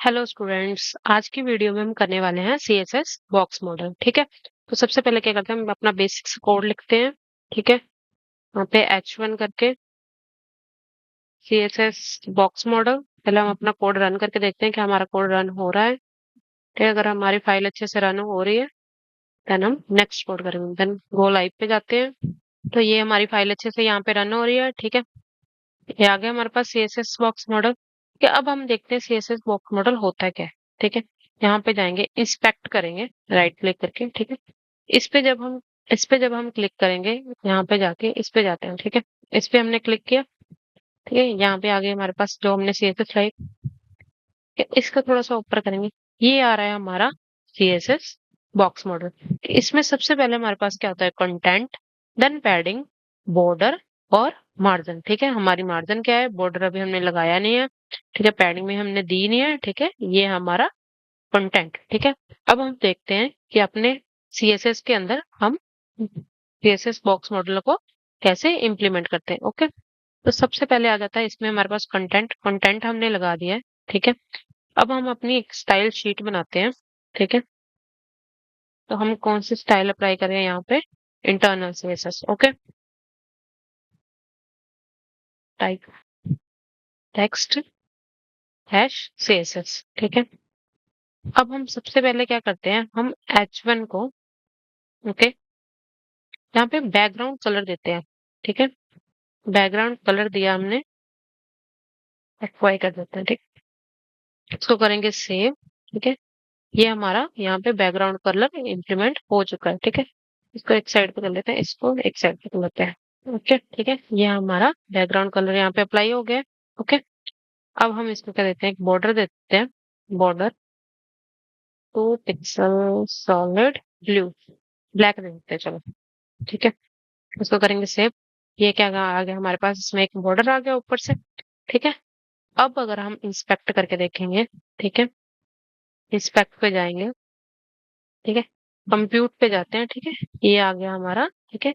Hello students, आज की video में हम करने वाले हैं सीएसएस बॉक्स मॉडल। ठीक है। तो सबसे पहले क्या करते हैं, हम अपना बेसिक्स कोड लिखते हैं। ठीक है। यहाँ पे H1 करके सीएसएस बॉक्स मॉडल। पहले हम अपना कोड रन करके देखते हैं कि हमारा कोड रन हो रहा है। ठीक है। अगर हमारी फाइल अच्छे से रन हो रही है देन हम नेक्स्ट कोड करेंगे, देन गो लाइव पे जाते हैं। तो ये हमारी फाइल अच्छे से यहाँ पे रन हो रही है। ठीक है। ये आ गया हमारे पास सीएसएस बॉक्स मॉडल। कि अब हम देखते हैं सीएसएस बॉक्स मॉडल होता है क्या है। ठीक है। यहाँ पे जाएंगे, इंस्पेक्ट करेंगे राइट क्लिक करके। ठीक है। इस पे जब हम इस पे जब हम क्लिक करेंगे, यहाँ पे जाके इस पे जाते हैं। ठीक है। इस पे हमने क्लिक किया। ठीक है। यहाँ पे आगे हमारे पास जो हमने सीएसएस लाइव, इसका थोड़ा सा ऊपर करेंगे, ये आ रहा है हमारा सीएसएस बॉक्स मॉडल। इसमें सबसे पहले हमारे पास क्या होता है, कंटेंट, देन पैडिंग, बॉर्डर और मार्जिन। ठीक है। हमारी मार्जिन क्या है, बॉर्डर अभी हमने लगाया नहीं है। ठीक है। पैडिंग में हमने दी नहीं है। ठीक है। ये हमारा कंटेंट। ठीक है। अब हम देखते हैं कि अपने सीएसएस के अंदर हम सीएसएस बॉक्स मॉडल को कैसे इंप्लीमेंट करते हैं। ओके। तो सबसे पहले आ जाता है इसमें हमारे पास कंटेंट। कंटेंट हमने लगा दिया है। ठीक है। अब हम अपनी एक स्टाइल शीट बनाते हैं। ठीक है। तो हम कौन सी स्टाइल अप्लाई करें यहाँ पे, internal CSS. Okay. Type text hash CSS. ठीक है। अब हम सबसे पहले क्या करते हैं, हम H1 को, ओके, यहाँ पे बैकग्राउंड कलर देते हैं। ठीक है। बैकग्राउंड कलर दिया हमने, अप्लाई कर देते हैं। ठीक। इसको करेंगे सेव। ठीक है। ये हमारा यहाँ पे बैकग्राउंड कलर इंप्लीमेंट हो चुका है। ठीक है। इसको एक साइड पे कर लेते हैं, इसको एक साइड पे कर लेते हैं। ओके। ठीक है। ये हमारा बैकग्राउंड कलर यहाँ पे अप्लाई हो गया। ओके। अब हम इसको क्या देते हैं, एक बॉर्डर देते हैं। Border 2 pixel solid blue, black दे देते हैं। चलो। ठीक है। इसको करेंगे सेव। ये क्या आ गया हमारे पास, इसमें एक बॉर्डर आ गया ऊपर से। ठीक है। अब अगर हम इंस्पेक्ट करके देखेंगे, ठीक है, इंस्पेक्ट पे जाएंगे। ठीक है। कंप्यूट पे जाते हैं। ठीक है। ये आ गया हमारा। ठीक है।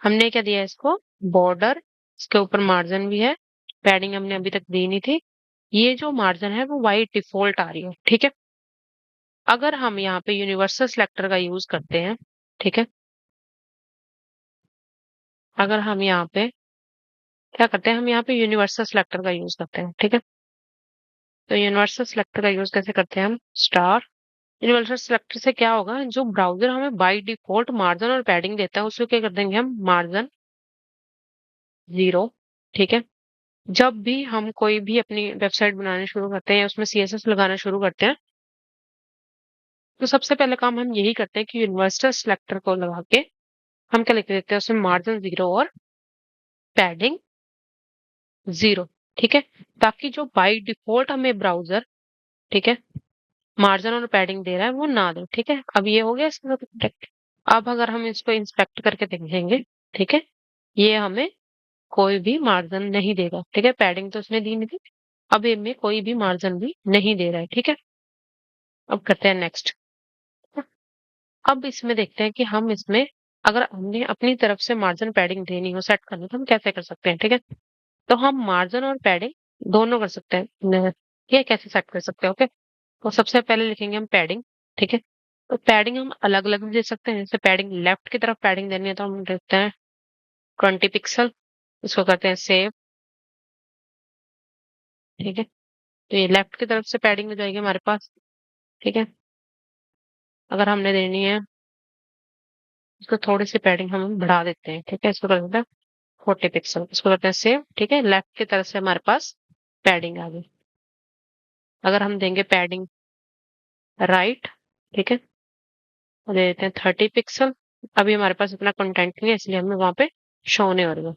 हमने क्या दिया है इसको, बॉर्डर, इसके ऊपर मार्जिन भी है। पैडिंग हमने अभी तक दी नहीं थी। ये जो मार्जिन है वो वाइट डिफॉल्ट आ रही है। ठीक है। अगर हम यहाँ पे यूनिवर्सल सिलेक्टर का यूज करते हैं, ठीक है, अगर हम यहाँ पे क्या करते हैं, हम यहाँ पे यूनिवर्सल सिलेक्टर का यूज करते हैं। ठीक है। तो यूनिवर्सल सिलेक्टर का यूज कैसे करते हैं, हम स्टार, यूनिवर्सल सिलेक्टर से क्या होगा, जो ब्राउजर हमें बाय डिफॉल्ट मार्जिन और पैडिंग देता है उसको क्या कर देंगे हम, मार्जिन 0। ठीक है। जब भी हम कोई भी अपनी वेबसाइट बनाना शुरू करते हैं या उसमें सीएसएस लगाना शुरू करते हैं, तो सबसे पहले काम हम यही करते हैं कि यूनिवर्सल सिलेक्टर को लगा के हम क्या लिख देते हैं, उसमें मार्जिन 0 और पैडिंग 0। ठीक है। ताकि जो बाय डिफॉल्ट हमें ब्राउजर, ठीक है, मार्जिन और पैडिंग दे रहा है वो ना दे। ठीक है। अब ये हो गया इसका प्रोटेक्ट। अब अगर हम इसको इंस्पेक्ट करके देखेंगे, ठीक है, ये हमें कोई भी मार्जिन नहीं देगा। ठीक है। पैडिंग तो उसने दी नहीं थी, अब इनमें कोई भी मार्जिन भी नहीं दे रहा है। ठीक है। अब करते हैं नेक्स्ट। अब इसमें देखते हैं कि हम इसमें अगर हमने अपनी तरफ से मार्जिन पैडिंग देनी हो, सेट करनी, तो हम कैसे कर सकते हैं। ठीक है। तो हम मार्जिन और पैडिंग दोनों कर सकते हैं। ये कैसे सेट कर सकते हैं। ओके। तो सबसे पहले लिखेंगे हम पैडिंग। ठीक है। तो पैडिंग हम अलग अलग भी दे सकते हैं। जैसे पैडिंग लेफ्ट की तरफ पैडिंग देनी है तो हम देते हैं 20 पिक्सल। इसको करते हैं सेव। ठीक है। तो ये लेफ्ट की तरफ से पैडिंग हो जाएगी हमारे पास। ठीक है। अगर हमने देनी है, इसको थोड़ी सी पैडिंग हम बढ़ा देते हैं। ठीक है। इसको कर देते हैं 40 पिक्सल। इसको करते हैं सेव। ठीक है। लेफ्ट की तरफ से हमारे पास पैडिंग आ गई। अगर हम देंगे पैडिंग राइट, ठीक है, तो दे देते हैं 30 पिक्सल। अभी हमारे पास इतना कंटेंट नहीं है इसलिए हमें वहां पे शो नहीं हो रहा।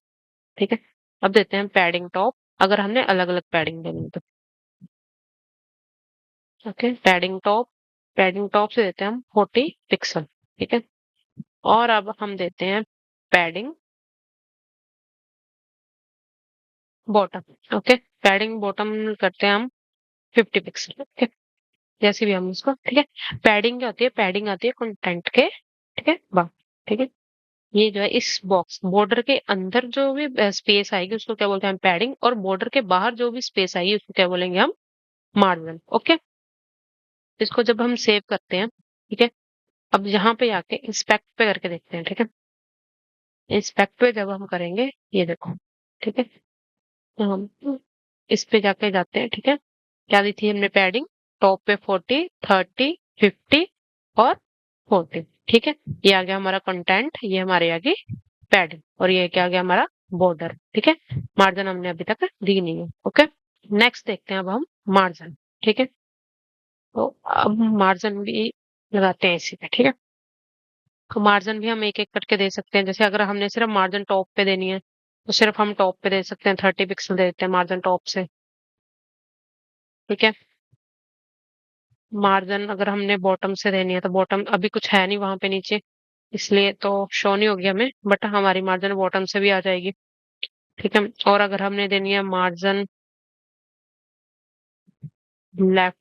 ठीक है। अब देते हैं पैडिंग टॉप, अगर हमने अलग अलग पैडिंग देनी है तो। ओके। पैडिंग टॉप से देते हैं हम 40 पिक्सल। ठीक है। और अब हम देते हैं padding bottom. Okay. Padding bottom करते हैं हम 50 पिक्सल। ओके। जैसे भी हम उसको, ठीक है, पैडिंग क्या होती है, पैडिंग आती है कंटेंट के, ठीक है, बाद। ठीक है। ये जो है इस बॉक्स बॉर्डर के अंदर जो भी स्पेस आएगी उसको क्या बोलते हैं हम, पैडिंग, और बॉर्डर के बाहर जो भी स्पेस आएगी उसको क्या बोलेंगे हम, मार्जिन। ओके। इसको जब हम सेव करते हैं, ठीक है, अब यहाँ पे आके इंस्पेक्ट पे करके देखते हैं, ठीक है। इंस्पेक्ट पे जब हम करेंगे, ये देखो, ठीक है, तो हम इस पे जाके जाते हैं, ठीक है। क्या दी थी हमने पैडिंग? टॉप पे 40, 30, 50 और 40, ठीक है। ये आ गया हमारा कंटेंट, ये हमारे आ गई पैडिंग, और ये क्या आ गया हमारा बॉर्डर, ठीक है। मार्जिन हमने अभी तक दी नहीं है, ओके। नेक्स्ट देखते हैं अब हम मार्जिन, ठीक है। तो अब मार्जिन भी लगाते हैं इसी पे, ठीक है। तो मार्जिन भी हम एक एक करके दे सकते हैं। जैसे अगर हमने सिर्फ मार्जिन टॉप पे देनी है तो सिर्फ हम टॉप पे दे सकते हैं, 30 पिक्सल दे देते हैं मार्जिन टॉप से, ठीक है। मार्जिन अगर हमने बॉटम से देनी है तो बॉटम अभी कुछ है नहीं वहां पे नीचे, इसलिए तो शो नहीं होगी हमें, बट हमारी मार्जिन बॉटम से भी आ जाएगी, ठीक है। और अगर हमने देनी है मार्जिन लेफ्ट,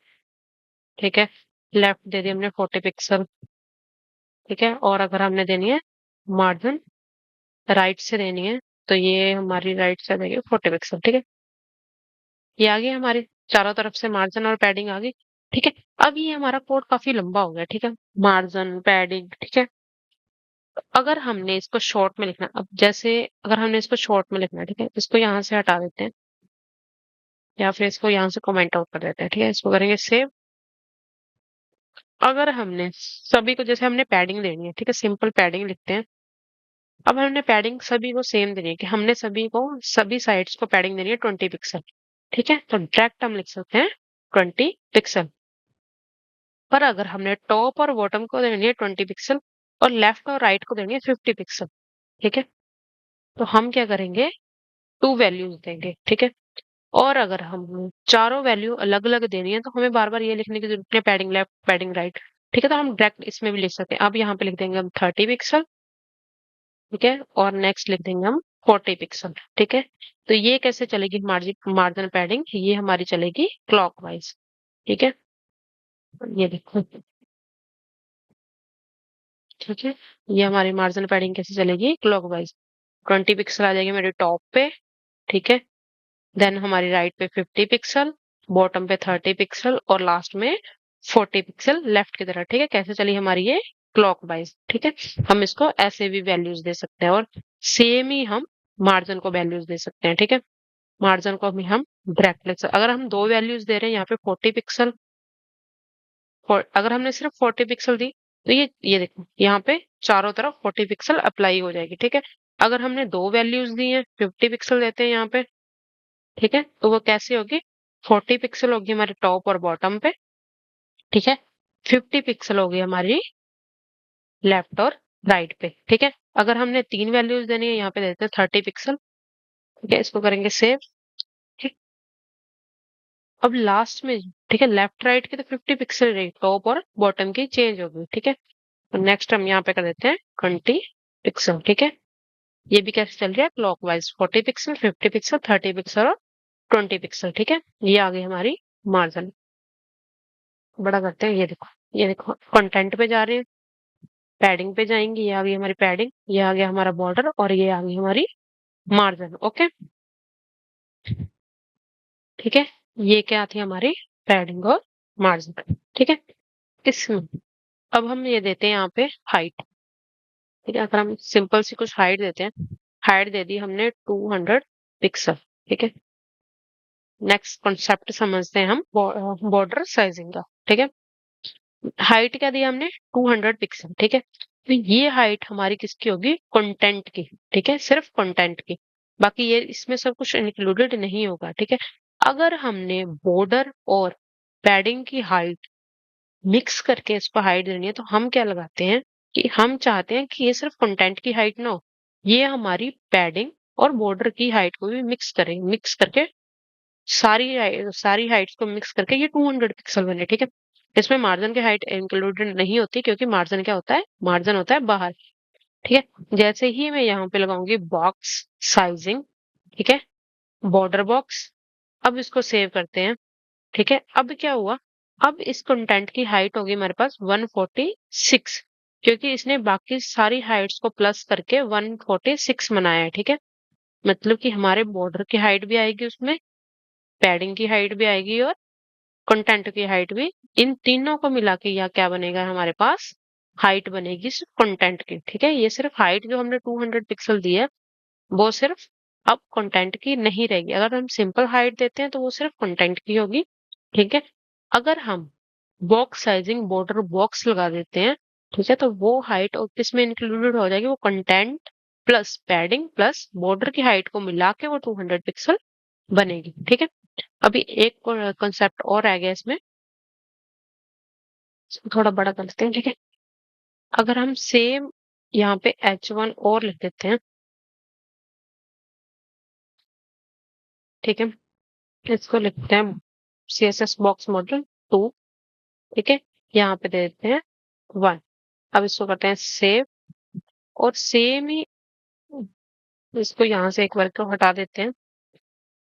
ठीक है, लेफ्ट दे दी हमने 40 पिक्सल, ठीक है। और अगर हमने देनी है मार्जिन राइट से देनी है तो ये हमारी राइट से देगी 40 पिक्सल, ठीक है। ये आ गई हमारी चारों तरफ से मार्जिन और पैडिंग आ गई, ठीक है। अब ये हमारा कोड काफी लंबा हो गया, ठीक है, मार्जिन पैडिंग, ठीक है। अगर हमने इसको शॉर्ट में लिखना, अब जैसे अगर हमने इसको शॉर्ट में लिखना है, ठीक है, इसको यहाँ से हटा देते हैं या फिर इसको यहाँ से कमेंट आउट कर देते हैं, ठीक है। इसको करेंगे सेव। अगर हमने सभी को, जैसे हमने पैडिंग देनी है, ठीक है, सिंपल पैडिंग लिखते हैं। अब हमने पैडिंग सभी को सेम देनी है कि हमने सभी को सभी साइड्स को पैडिंग देनी है 20 पिक्सल, ठीक है। तो डायरेक्ट हम लिख सकते हैं 20 पिक्सल। पर अगर हमने टॉप और बॉटम को देनी है 20 पिक्सल और लेफ्ट और राइट को देनी है 50 पिक्सल, ठीक है, तो हम क्या करेंगे, टू वैल्यूज देंगे, ठीक है। और अगर हम चारों वैल्यू अलग अलग देनी है तो हमें बार बार ये लिखने की जरूरत नहीं, पैडिंग लेफ्ट पैडिंग राइट, ठीक है। तो हम डायरेक्ट इसमें भी लिख सकते हैं। अब यहाँ पे लिख देंगे हम 30 पिक्सल, ठीक है, और नेक्स्ट लिख देंगे हम 40 पिक्सल, ठीक है। तो ये कैसे चलेगी मार्जिन मार्जिन पैडिंग, ये हमारी चलेगी क्लॉकवाइज, ठीक है। ये देखो, ठीक है, ये हमारी मार्जिन पैडिंग कैसे चलेगी क्लॉकवाइज। 20 पिक्सल आ जाएगी मेरे टॉप पे, ठीक है। देन हमारी राइट पे 50 पिक्सल, बॉटम पे 30 पिक्सल और लास्ट में 40 पिक्सल लेफ्ट की तरफ, ठीक है। कैसे चली हमारी ये क्लॉकवाइज, ठीक है। हम इसको ऐसे भी वैल्यूज दे सकते हैं और सेम ही हम मार्जिन को वैल्यूज दे सकते हैं, ठीक है। मार्जिन को भी हम डायरेक्ट लिख सकते, अगर हम दो वैल्यूज दे रहे हैं यहाँ पे 40 पिक्सल, अगर हमने सिर्फ 40 पिक्सल दी तो ये देखो यहाँ पे चारों तरफ 40 पिक्सल अप्लाई हो जाएगी, ठीक है। अगर हमने दो वैल्यूज दी है 50 पिक्सल देते हैं यहाँ पे, ठीक है, तो वो कैसे होगी, 40 पिक्सल होगी हमारे टॉप और बॉटम पे, ठीक है। 50 पिक्सल होगी हमारी लेफ्ट और राइट पे, ठीक है। अगर हमने तीन वैल्यूज देनी है यहाँ पे देते हैं 30 पिक्सल, ठीक है, इसको करेंगे सेव, ठीक। अब लास्ट में, ठीक है, लेफ्ट राइट की तो 50 पिक्सल रही, टॉप और बॉटम की चेंज होगी, ठीक है। तो नेक्स्ट हम यहाँ पे कर देते हैं 20 पिक्सल, ठीक है। ये भी कैसे चल रहा है क्लॉकवाइज, 40 पिक्सल, 50 पिक्सल, 30 पिक्सल और 20 पिक्सल, ठीक है। ये आ गई हमारी मार्जिन। बड़ा करते हैं, ये देखो कंटेंट पे जा रहे हैं, पैडिंग पे जाएंगे, ये आ गई हमारी पैडिंग, ये आ गया हमारा बॉर्डर और ये आ गई हमारी मार्जिन, ओके, ठीक है। ये क्या थी हमारी पैडिंग और मार्जिन, ठीक है। इसमें अब हम ये देते हैं यहाँ पे हाइट, ठीक है। अगर हम सिंपल सी कुछ हाइट देते हैं, हाइट दे दी हमने 200 पिक्सल, ठीक है। नेक्स्ट कॉन्सेप्ट समझते हैं हम बॉर्डर साइजिंग का, ठीक है। हाइट क्या दिया हमने 200 पिक्सल, ठीक है। तो ये हाइट हमारी किसकी होगी, कंटेंट की, ठीक है, सिर्फ कंटेंट की, बाकी ये इसमें सब कुछ इंक्लूडेड नहीं होगा, ठीक है। अगर हमने बॉर्डर और पैडिंग की हाइट मिक्स करके इसको हाइट देनी है तो हम क्या लगाते हैं कि हम चाहते हैं कि ये सिर्फ कंटेंट की हाइट ना हो, ये हमारी पैडिंग और बॉर्डर की हाइट को भी मिक्स करें, मिक्स करके सारी हाइट्स को मिक्स करके ये 200 पिक्सल बने, ठीक है। इसमें मार्जिन की हाइट इंक्लूडेड नहीं होती क्योंकि मार्जिन क्या होता है, मार्जिन होता है बाहर, ठीक है। जैसे ही मैं यहाँ पे लगाऊंगी बॉक्स साइजिंग, ठीक है, बॉर्डर बॉक्स, अब इसको सेव करते हैं, ठीक है। अब क्या हुआ, अब इस कंटेंट की हाइट होगी हमारे पास 146, क्योंकि इसने बाकी सारी हाइट्स को प्लस करके 146 बनाया है, ठीक है। मतलब कि हमारे बॉर्डर की हाइट भी आएगी उसमें, पैडिंग की हाइट भी आएगी और कंटेंट की हाइट भी, इन तीनों को मिला के यह क्या बनेगा हमारे पास, हाइट बनेगी सिर्फ कंटेंट की। ठीक है, ये सिर्फ हाइट जो हमने 200 पिक्सल दी है वो सिर्फ अब कंटेंट की नहीं रहेगी। अगर हम सिंपल हाइट देते हैं तो वो सिर्फ कंटेंट की होगी। ठीक है, अगर हम बॉक्स साइजिंग बॉर्डर बॉक्स लगा देते हैं, ठीक है, तो वो हाइट और किसमें इंक्लूडेड हो जाएगी, वो content plus padding plus border की हाइट को मिला के वो 200 पिक्सल बनेगी। ठीक है, अभी एक कंसेप्ट और आ गया इसमें, इसको थोड़ा बड़ा कर लेते हैं। ठीक है, अगर हम सेम यहाँ पे H1 और लिख देते हैं, ठीक है, इसको लिखते हैं CSS बॉक्स मॉडल 2। ठीक है, यहाँ पे दे देते हैं 1। अब इसको करते हैं सेव, और सेम ही इसको यहाँ से एक वर्ग को हटा देते हैं।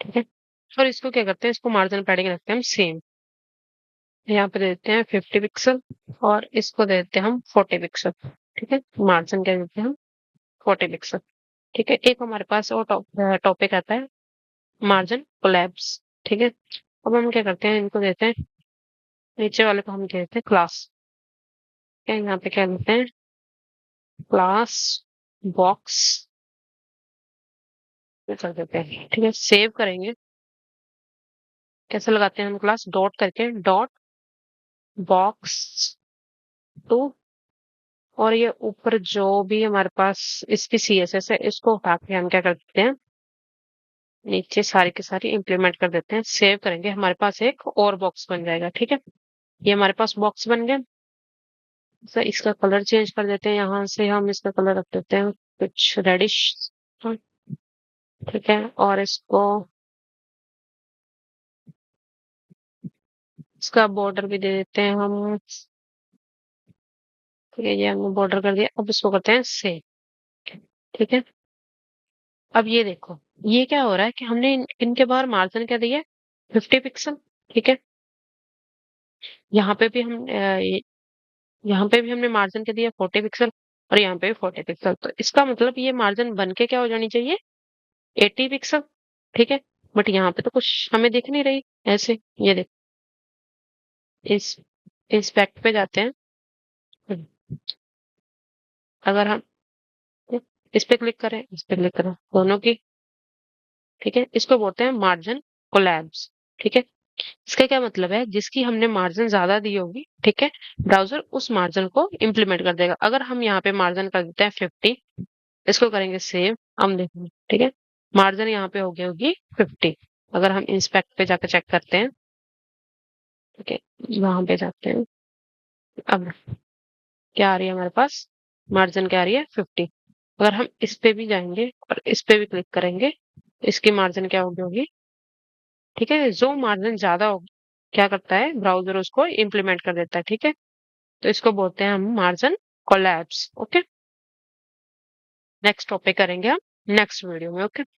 ठीक है, और इसको क्या करते हैं, इसको मार्जिन पैडिंग रखते हैं हम सेम, यहाँ पे दे देते हैं 50 पिक्सल, और इसको दे देते हैं हम 40 पिक्सल। ठीक है, मार्जिन क्या देते हैं हम 40 पिक्सल। ठीक है, एक हमारे पास और टॉपिक आता है मार्जिन कोलैप्स। ठीक है, अब हम क्या करते हैं, इनको देते हैं, नीचे वाले को हम देते हैं क्लास, क्या यहाँ पे क्या देते हैं, क्लास बॉक्स कर देते हैं। ठीक है, सेव करेंगे, कैसे लगाते हैं हम क्लास, डॉट करके डॉट बॉक्स 2, और ये ऊपर जो भी हमारे पास इसकी CSS है इसको उठा के हम क्या कर देते हैं, नीचे सारी की सारी इंप्लीमेंट कर देते हैं। सेव करेंगे, हमारे पास एक और बॉक्स बन जाएगा। ठीक है, ये हमारे पास बॉक्स बन गया। तो इसका कलर चेंज कर देते हैं, यहाँ से हम इसका कलर रख देते हैं कुछ रेडिश। ठीक है, और इसको, इसका बॉर्डर भी दे देते हैं हम। ठीक है, ये हमने बॉर्डर कर दिया, अब इसको करते हैं सेव। ठीक है, अब ये देखो, ये क्या हो रहा है कि हमने इनके बाहर मार्जिन क्या दिया है, 50 पिक्सल। ठीक है, यहाँ पे भी हम यहाँ पे भी हमने मार्जिन क्या दिया 40 पिक्सल, और यहाँ पे भी 40 पिक्सल। तो इसका मतलब ये मार्जिन बन के क्या हो जानी चाहिए, 80 पिक्सल। ठीक है, बट यहाँ पे तो कुछ हमें दिख नहीं रही ऐसे। ये देखो, इस इंस्पेक्ट पे जाते हैं, अगर हम इस पे क्लिक करें, इस पे क्लिक करें, दोनों की। ठीक है, इसको बोलते हैं मार्जिन कोलैप्स। ठीक है, इसका क्या मतलब है, जिसकी हमने मार्जिन ज्यादा दी होगी, ठीक है, ब्राउजर उस मार्जिन को इम्प्लीमेंट कर देगा। अगर हम यहाँ पे मार्जिन कर देते हैं 50, इसको करेंगे सेव, हम देखेंगे। ठीक है, मार्जिन यहाँ पे हो गई होगी 50। अगर हम इंस्पेक्ट पे जाकर चेक करते हैं, ठीक है, वहां पे जाते हैं, अब क्या आ रही है हमारे पास, मार्जिन क्या आ रही है 50। अगर हम इस पे भी जाएंगे और इस पे भी क्लिक करेंगे, इसकी मार्जिन क्या होगी। ठीक है, जो मार्जिन ज्यादा होगी क्या करता है, ब्राउजर उसको इम्प्लीमेंट कर देता है। ठीक है, तो इसको बोलते हैं हम margin collapse. Okay, next topic करेंगे हम नेक्स्ट वीडियो में। ओके।